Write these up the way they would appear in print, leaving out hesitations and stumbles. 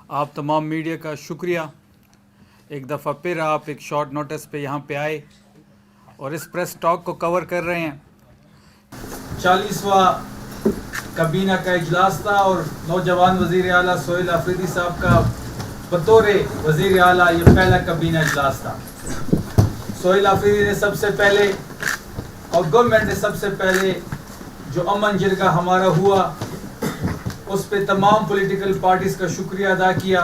आप तमाम मीडिया का शुक्रिया। एक दफ़ा फिर आप एक शॉर्ट नोटिस पे यहाँ पे आए और इस प्रेस टॉक को कवर कर रहे हैं। 40वां काबीना का इजलास था और नौजवान वज़ीर आला सोहेल आफरीदी साहब का बतौर वज़ीर आला ये पहला काबीना इजलास था। सोहेल आफरीदी ने सबसे पहले और गवर्नमेंट ने सबसे पहले जो अमन जिरगा हमारा हुआ उस पे तमाम पॉलिटिकल पार्टीज़ का शुक्रिया अदा किया,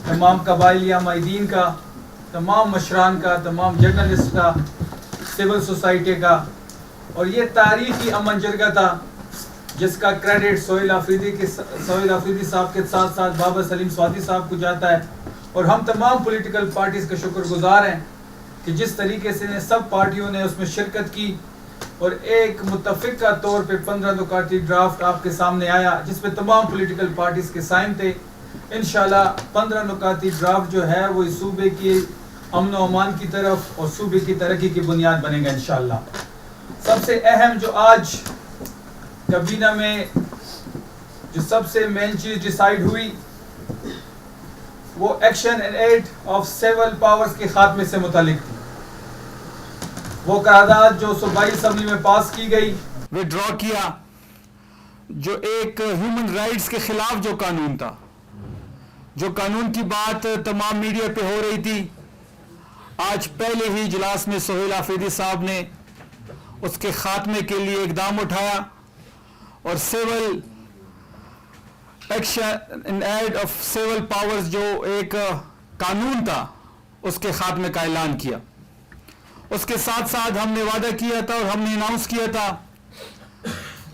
तमाम कबाइलिया माहिदीन का, तमाम मशरान का, तमाम जर्नलिस्ट का, सिविल सोसाइटी का। और ये तारीखी अमन जिरगा था जिसका क्रेडिट सोहेल आफरीदी साहब के साथ साथ बाबा सलीम स्वाति साहब को जाता है। और हम तमाम पॉलिटिकल पार्टीज़ का शुक्रगुजार हैं कि जिस तरीके से सब पार्टियों ने उसमें शिरकत की और एक मुत्तफ़िक़ा तौर पे 15 नुकाती ड्राफ्ट आपके सामने आया जिसमें तमाम पॉलिटिकल पार्टीज़ के साइन थे। इंशाल्लाह 15 नुकाती ड्राफ्ट जो है वो इस सूबे की अमन व अमान की तरफ और सूबे की तरक्की की बुनियाद बनेगा इंशाल्लाह। सबसे अहम जो आज काबीना में जो सबसे मेन चीज़ डिसाइड हुई वो action and aid of civil powers के खात्मे से मुतालिक थी। वो करारदाद जो सूबाई असम्बली में पास की गई, विड्रॉ किया, जो एक ह्यूमन राइट्स के खिलाफ जो कानून था, जो कानून की बात तमाम मीडिया पे हो रही थी, आज पहले ही इजलास में सोहेल आफरीदी साहब ने उसके खात्मे के लिए इकदाम उठाया और civil action and aid of civil powers जो एक कानून था उसके खात्मे का ऐलान किया। उसके साथ साथ हमने वादा किया था और हमने अनाउंस किया था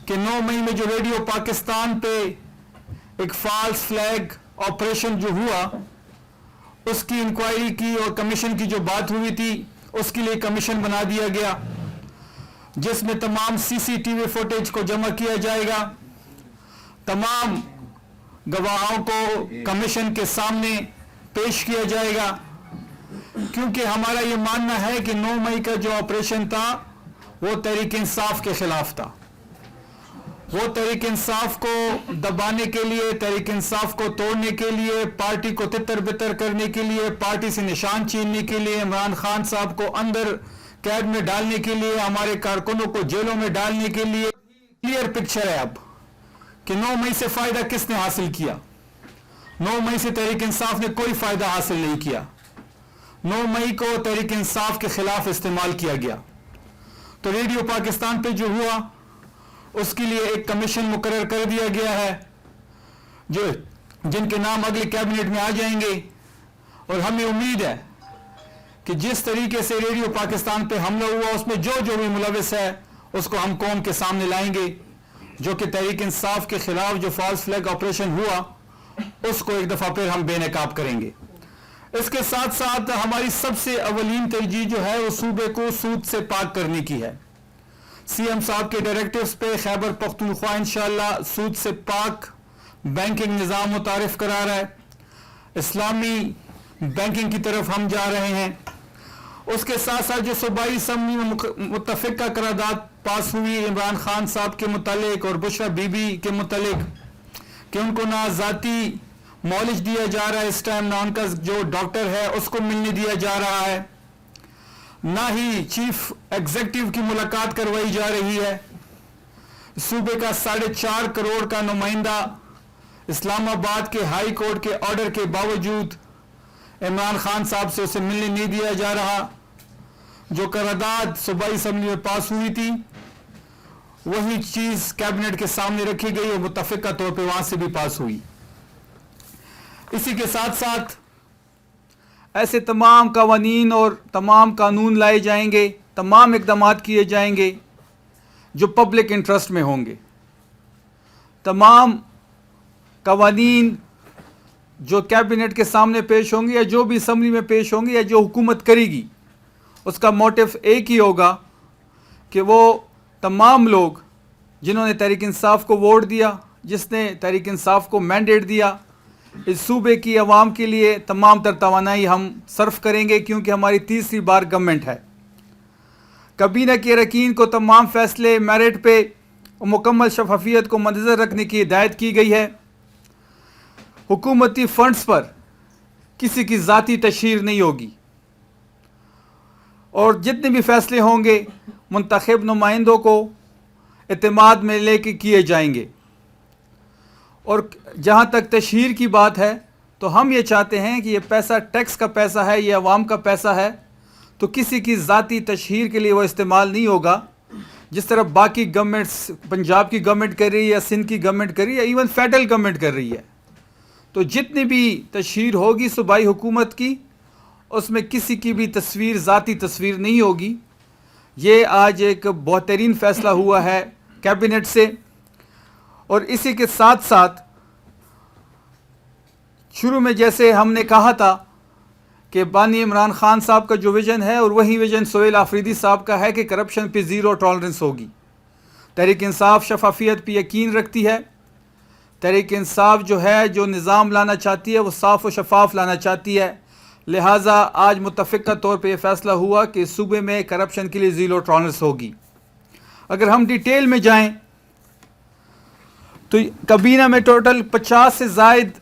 कि 9 मई में जो रेडियो पाकिस्तान पे एक फॉल्स फ्लैग ऑपरेशन जो हुआ उसकी इंक्वायरी की और कमीशन की जो बात हुई थी उसके लिए कमीशन बना दिया गया जिसमें तमाम सीसीटीवी फुटेज को जमा किया जाएगा, तमाम गवाहों को कमीशन के सामने पेश किया जाएगा। क्योंकि हमारा ये मानना है कि 9 मई का जो ऑपरेशन था वो तहरीक इंसाफ के खिलाफ था। वो तहरीक इंसाफ को दबाने के लिए, तहरीक इंसाफ को तोड़ने के लिए, पार्टी को तितर बितर करने के लिए, पार्टी से निशान छीनने के लिए, इमरान खान साहब को अंदर कैद में डालने के लिए, हमारे कारकुनों को जेलों में डालने के लिए क्लियर पिक्चर है अब कि 9 मई से फायदा किसने हासिल किया। 9 मई से तहरीक इंसाफ ने कोई फायदा हासिल नहीं किया। 9 मई को तहरीक इंसाफ के खिलाफ इस्तेमाल किया गया। तो रेडियो पाकिस्तान पे जो हुआ उसके लिए एक कमीशन मुकर्रर कर दिया गया है जो जिनके नाम अगले कैबिनेट में आ जाएंगे। और हमें उम्मीद है कि जिस तरीके से रेडियो पाकिस्तान पे हमला हुआ उसमें जो भी मुलविस है उसको हम कौम के सामने लाएंगे, जो कि तहरीक इंसाफ के खिलाफ जो फॉल्स फ्लैग ऑपरेशन हुआ उसको एक दफ़ा फिर हम बेनकाब करेंगे। इसके साथ साथ हमारी सबसे अवलीन तरजीह जो है वो सूबे को सूद से पाक करने की है। सीएम साहब के डायरेक्टिव्स पे खैबर पख्तूनख्वा इंशाअल्लाह सूद से पाक बैंकिंग निज़ाम मुतारिफ करा रहा है, इस्लामी बैंकिंग की तरफ हम जा रहे हैं। उसके साथ साथ जो सूबाई असम्बली में मुत्तफ़िक़ा करारदाद पास हुई इमरान खान साहब के मुतालिक और बुशरा बीबी के मुतालिक कि उनको ना ज़ाती मॉलिज दिया जा रहा है इस टाइम, ना उनका जो डॉक्टर है उसको मिलने दिया जा रहा है, ना ही चीफ एग्जीक्यूटिव की मुलाकात करवाई जा रही है। सूबे का 4.5 करोड़ का नुमाइंदा इस्लामाबाद के हाई कोर्ट के ऑर्डर के बावजूद इमरान खान साहब से उसे मिलने नहीं दिया जा रहा। जो करारदाद सूबाई असम्बली में पास हुई थी वही चीज़ कैबिनेट के सामने रखी गई और मुत्तफ़िक़ा तौर पर वहाँ से भी पास हुई। इसी के साथ साथ ऐसे तमाम कवानीन और तमाम कानून लाए जाएंगे, तमाम इक़दामात किए जाएंगे जो पब्लिक इंटरेस्ट में होंगे। तमाम कवानीन जो कैबिनेट के सामने पेश होंगे या जो भी असम्बली में पेश होंगे या जो हुकूमत करेगी उसका मोटिव एक ही होगा कि वो तमाम लोग जिन्होंने तहरीक इंसाफ को वोट दिया, जिसने तहरीक इंसाफ को मैंडेट दिया, इस सूबे की आवाम के लिए तमाम तर तवानाई हम सर्फ करेंगे क्योंकि हमारी तीसरी बार गवर्नमेंट है। काबीना के अरकान को तमाम फैसले मेरिट पे और मुकम्मल शफाफियत को मद्देनज़र रखने की हिदायत की गई है। हुकूमती फंड्स पर किसी की ज़ाती तशहीर नहीं होगी और जितने भी फैसले होंगे मुंतखब नुमाइंदों को एतमाद में लेके किए जाएंगे। और जहाँ तक तशहीर की बात है तो हम ये चाहते हैं कि ये पैसा टैक्स का पैसा है, ये अवाम का पैसा है, तो किसी की ज़ाती तशहीर के लिए वो इस्तेमाल नहीं होगा। जिस तरह बाकी गवर्नमेंट्स, पंजाब की गवर्नमेंट कर रही है या सिंध की गवर्नमेंट कर रही है, इवन फेडरल गवर्नमेंट कर रही है, तो जितनी भी तशहीर होगी सूबाई हुकूमत की, उसमें किसी की भी तस्वीर, ज़ाती तस्वीर नहीं होगी। ये आज एक बेहतरीन फ़ैसला हुआ है कैबिनेट से। और इसी के साथ साथ शुरू में जैसे हमने कहा था कि बानी इमरान ख़ान साहब का जो विज़न है और वही विज़न सोहेल आफरीदी साहब का है कि करप्शन पे ज़ीरो टॉलरेंस होगी। तहरीक इंसाफ शफाफियत पे यकीन रखती है। तहरीक इंसाफ जो है, जो निज़ाम लाना चाहती है, वो साफ़ व शफाफ लाना चाहती है। लिहाजा आज मुत्तफ़िक़ा तौर पे ये फ़ैसला हुआ कि सूबे में करप्शन के लिए ज़ीरो टॉलरेंस होगी। अगर हम डिटेल में जाएं तो काबीना में टोटल 50 से ज़ायद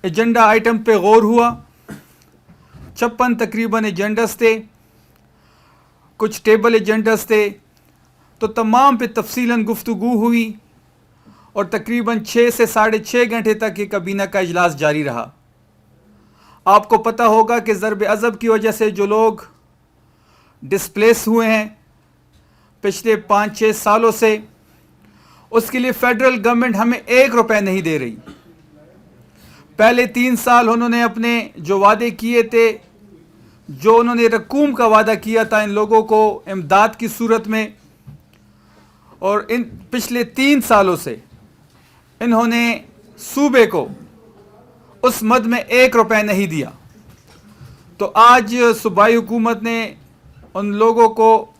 एजेंडा आइटम पे गौर हुआ। 56 तकरीबन एजेंडस थे, कुछ टेबल एजेंडस थे, तो तमाम पे तफसीलन गुफ्तगू हुई और तकरीबन 6 से 6.5 घंटे तक ये काबीना का इजलास जारी रहा। आपको पता होगा कि ज़रब अज़ब की वजह से जो लोग डिस्प्लेस हुए हैं पिछले 5-6 सालों से, उसके लिए फ़ेडरल गवर्नमेंट हमें 1 रुपए नहीं दे रही। पहले 3 साल उन्होंने अपने जो वादे किए थे, जो उन्होंने रकूम का वादा किया था इन लोगों को इमदाद की सूरत में, और इन पिछले 3 सालों से इन्होंने सूबे को उस मद में 1 रुपए नहीं दिया। तो आज सूबाई हुकूमत ने उन लोगों को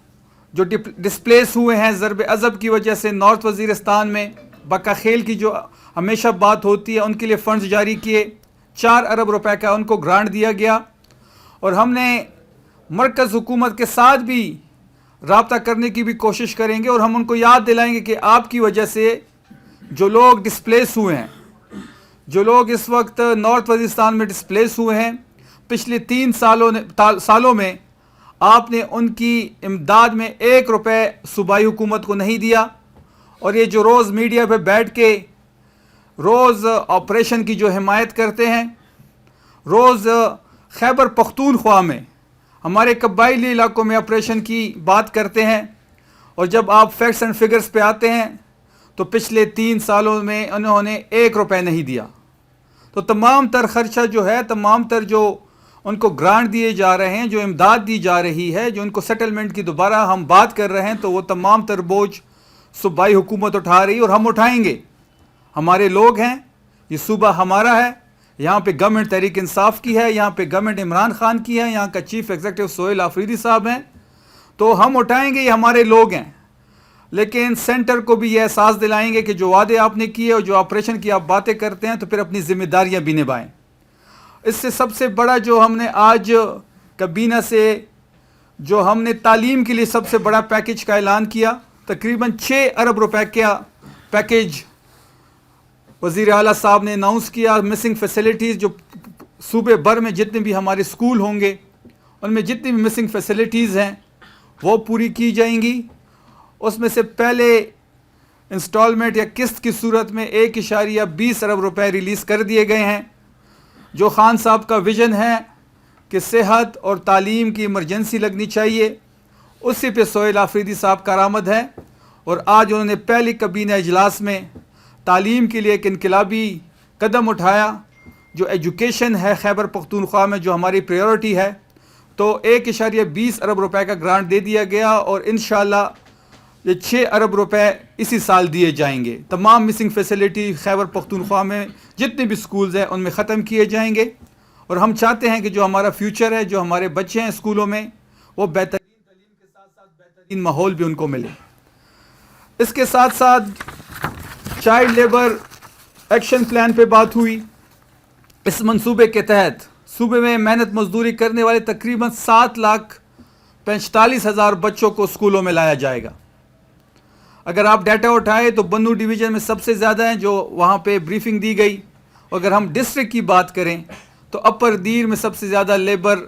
जो डिस्प्लेस हुए हैं ज़रब अज़ब की वजह से नॉर्थ वज़ीरिस्तान में, बका खेल की जो हमेशा बात होती है, उनके लिए फ़ंड्स जारी किए। 4 अरब रुपए का उनको ग्रांट दिया गया। और हमने मरकज़ हुकूमत के साथ भी रब्ता करने की भी कोशिश करेंगे और हम उनको याद दिलाएंगे कि आपकी वजह से जो लोग डिस्प्लेस हुए हैं, जो लोग इस वक्त नॉर्थ वज़ीरिस्तान में डिस्प्लेस हुए हैं, पिछले 3 सालों में आपने उनकी इमदाद में 1 रुपए सूबाई हुकूमत को नहीं दिया। और ये जो रोज़ मीडिया पे बैठ के रोज़ ऑपरेशन की जो हिमायत करते हैं, रोज़ खैबर पख्तूनख्वा में हमारे कबायली इलाकों में ऑपरेशन की बात करते हैं, और जब आप फैक्ट्स एंड फिगर्स पे आते हैं तो पिछले 3 सालों में उन्होंने 1 रुपए नहीं दिया। तो तमाम तर खर्चा जो है, तमाम तर जो उनको ग्रांट दिए जा रहे हैं, जो इमदाद दी जा रही है, जो उनको सेटलमेंट की दोबारा हम बात कर रहे हैं, तो वो तमाम तर बोझ सूबाई हुकूमत उठा रही है और हम उठाएंगे। हमारे लोग हैं, ये सूबा हमारा है, यहाँ पे गवर्नमेंट तहरीक इंसाफ की है, यहाँ पे गवर्नमेंट इमरान खान की है, यहाँ का चीफ एग्जीक्यूटिव सोहेल आफरीदी साहब हैं, तो हम उठाएंगे, ये हमारे लोग हैं। लेकिन सेंटर को भी ये एहसास दिलाएंगे कि जो वादे आपने किए और जो ऑपरेशन की आप बातें करते हैं, तो फिर अपनी जिम्मेदारियाँ भी निभाएँ। इससे सबसे बड़ा जो हमने आज काबीना से जो हमने तालीम के लिए सबसे बड़ा पैकेज का ऐलान किया, तकरीबन 6 अरब रुपए का पैकेज वज़ीर आला साहब ने अनाउंस किया। मिसिंग फैसिलिटीज़ जो सूबे भर में जितने भी हमारे स्कूल होंगे, उनमें जितनी भी मिसिंग फैसिलिटीज़ हैं वो पूरी की जाएंगी। उसमें से पहले इंस्टॉलमेंट या किस्त की सूरत में 1.20 अरब रुपए रिलीज़ कर दिए गए हैं। जो खान साहब का विज़न है कि सेहत और तालीम की इमरजेंसी लगनी चाहिए, उसी पे सोहेल आफरीदी साहब का आमद है। और आज उन्होंने पहली काबीना इजलास में तालीम के लिए एक इनकलाबी कदम उठाया। जो एजुकेशन है खैबर पख्तूनख्वा में जो हमारी प्रायोरिटी है, तो 1.20 अरब रुपए का ग्रांट दे दिया गया और इंशाअल्लाह ये 6 अरब रुपए इसी साल दिए जाएंगे। तमाम मिसिंग फैसिलिटी खैबर पख्तूनख्वा में जितने भी स्कूल्स हैं उनमें ख़त्म किए जाएंगे। और हम चाहते हैं कि जो हमारा फ्यूचर है, जो हमारे बच्चे हैं स्कूलों में, वो बेहतरीन तालीम के साथ साथ बेहतरीन माहौल भी उनको मिले। इसके साथ साथ चाइल्ड लेबर एक्शन प्लान पे बात हुई। इस मंसूबे के तहत सूबे में मेहनत मजदूरी करने वाले तकरीबन 7,45,000 बच्चों को स्कूलों में लाया जाएगा। अगर आप डाटा उठाए तो बन्नू डिवीज़न में सबसे ज़्यादा हैं, जो वहाँ पे ब्रीफिंग दी गई اگر ہم ڈسٹرکٹ کی بات کریں تو اپر دیر میں سب سے زیادہ لیبر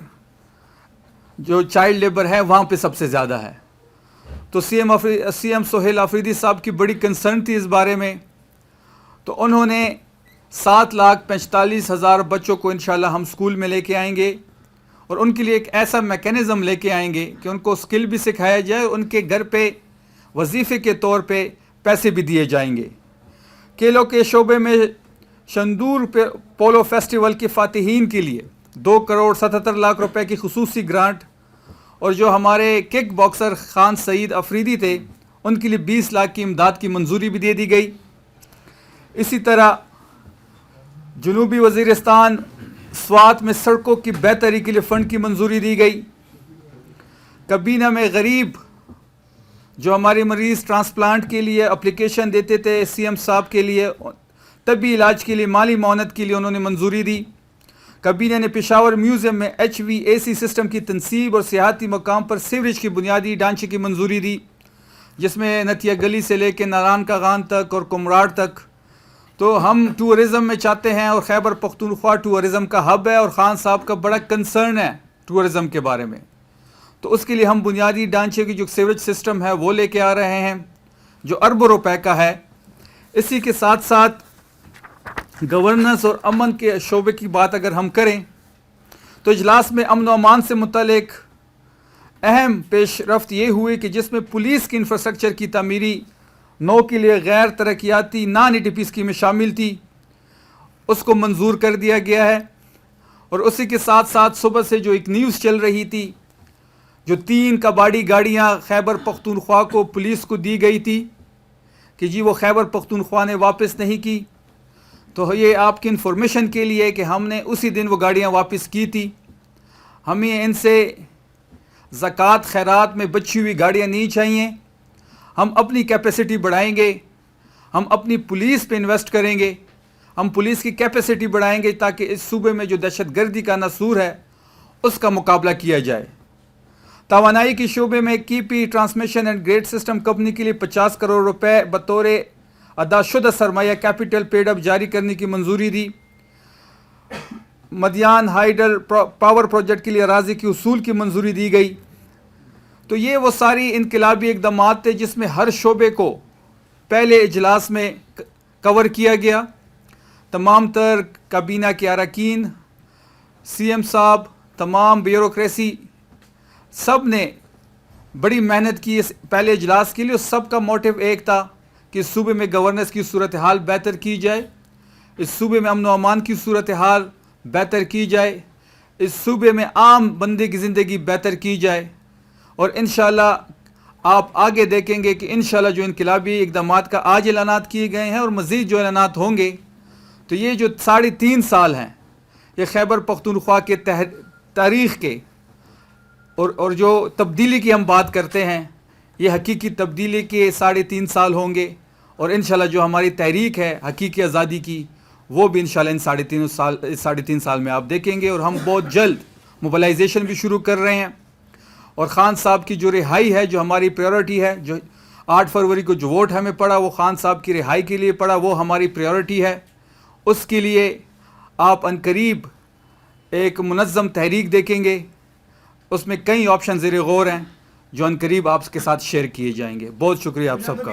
جو چائلڈ لیبر ہے وہاں پہ سب سے زیادہ ہے. تو سی ایم سہیل آفریدی صاحب کی بڑی کنسرن تھی اس بارے میں, تو انہوں نے 7,45,000 بچوں کو انشاءاللہ ہم اسکول میں لے کے آئیں گے, اور ان کے لیے ایک ایسا میکینزم لے کے آئیں گے کہ ان کو اسکل بھی سکھایا جائے, ان کے گھر پہ وظیفے کے طور پہ پیسے بھی دیے جائیں گے. کھیلوں کے شعبے میں شندور پولو فیسٹیول کے فاتحین کے لیے 2,77,00,000 روپے کی خصوصی گرانٹ, اور جو ہمارے کک باکسر خان سعید افریدی تھے ان کے لیے 20 لاکھ کی امداد کی منظوری بھی دے دی گئی. اسی طرح جنوبی وزیرستان سوات میں سڑکوں کی بہتری کے لیے فنڈ کی منظوری دی گئی. کابینہ میں غریب جو ہمارے مریض ٹرانسپلانٹ کے لیے اپلیکیشن دیتے تھے سی ایم صاحب کے لیے, طبی علاج کے لیے مالی معاونت کے لیے انہوں نے منظوری دی. کابینہ نے پشاور میوزیم میں HVAC سسٹم کی تنصیب اور سیاحتی مقام پر سیوریج کی بنیادی ڈھانچے کی منظوری دی, جس میں نتیا گلی سے لے کے ناران کا غان تک اور کمراڑ تک. تو ہم ٹورزم میں چاہتے ہیں, اور خیبر پختونخوا ٹورزم کا ہب ہے, اور خان صاحب کا بڑا کنسرن ہے ٹورزم کے بارے میں. تو اس کے لیے ہم بنیادی ڈھانچے کی جو سیوریج سسٹم ہے وہ لے کے آ رہے ہیں جو اربوں روپے کا ہے. اسی کے ساتھ ساتھ گورننس اور امن کے شعبے کی بات اگر ہم کریں تو اجلاس میں امن و امان سے متعلق اہم پیش رفت یہ ہوئی کہ جس میں پولیس کی انفراسٹرکچر کی تعمیری نو کے لیے غیر ترقیاتی نان EDP اسکیم میں شامل تھی, اس کو منظور کر دیا گیا ہے. اور اسی کے ساتھ ساتھ صبح سے جو ایک نیوز چل رہی تھی, جو 3 کباڑی گاڑیاں خیبر پختونخوا کو پولیس کو دی گئی تھی کہ جی وہ خیبر پختونخوا نے واپس نہیں کی, تو یہ آپ کی انفارمیشن کے لیے کہ ہم نے اسی دن وہ گاڑیاں واپس کی تھی. ہمیں ان سے زکوٰۃ خیرات میں بچی ہوئی گاڑیاں نہیں چاہیے. ہم اپنی کیپیسٹی بڑھائیں گے, ہم اپنی پولیس پہ انویسٹ کریں گے, ہم پولیس کی کیپیسٹی بڑھائیں گے تاکہ اس صوبے میں جو دہشت گردی کا ناسور ہے اس کا مقابلہ کیا جائے. توانائی کے شعبے میں KP transmission and grid system company کے لیے 50 کروڑ روپے بطور ادا شدہ سرمایہ کیپٹل پیڈ اپ جاری کرنے کی منظوری دی. مدیان ہائیڈل پاور پروجیکٹ کے لیے اراضی کی اصول کی منظوری دی گئی. تو یہ وہ ساری انقلابی اقدامات تھے جس میں ہر شعبے کو پہلے اجلاس میں کور کیا گیا. تمام تر کابینہ کے اراکین, CM صاحب, تمام بیوروکریسی, سب نے بڑی محنت کی اس پہلے اجلاس کے لیے. سب کا موٹیو ایک تھا کہ اس صوبے میں گورننس کی صورتحال بہتر کی جائے, اس صوبے میں امن و امان کی صورتحال بہتر کی جائے, اس صوبے میں عام بندے کی زندگی بہتر کی جائے. اور انشاءاللہ آپ آگے دیکھیں گے کہ انشاءاللہ جو انقلابی اقدامات کا آج اعلانات کیے گئے ہیں اور مزید جو اعلانات ہوں گے, تو یہ جو 3.5 سال ہیں یہ خیبر پختونخوا کے تاریخ کے اور جو تبدیلی کی ہم بات کرتے ہیں, یہ حقیقی تبدیلی کے 3.5 سال ہوں گے. اور انشاءاللہ جو ہماری تحریک ہے حقیقی آزادی کی, وہ بھی انشاءاللہ ان 3.5 سال میں آپ دیکھیں گے. اور ہم بہت جلد موبلائزیشن بھی شروع کر رہے ہیں. اور خان صاحب کی جو رہائی ہے جو ہماری پریورٹی ہے, جو 8 فروری کو جو ووٹ ہمیں پڑا وہ خان صاحب کی رہائی کے لیے پڑا, وہ ہماری پریورٹی ہے. اس کے لیے آپ عنقریب ایک منظم تحریک دیکھیں گے. اس میں کئی آپشن زیر غور ہیں جو عنقریب آپ کے ساتھ شیئر کیے جائیں گے. بہت شکریہ آپ سب کا.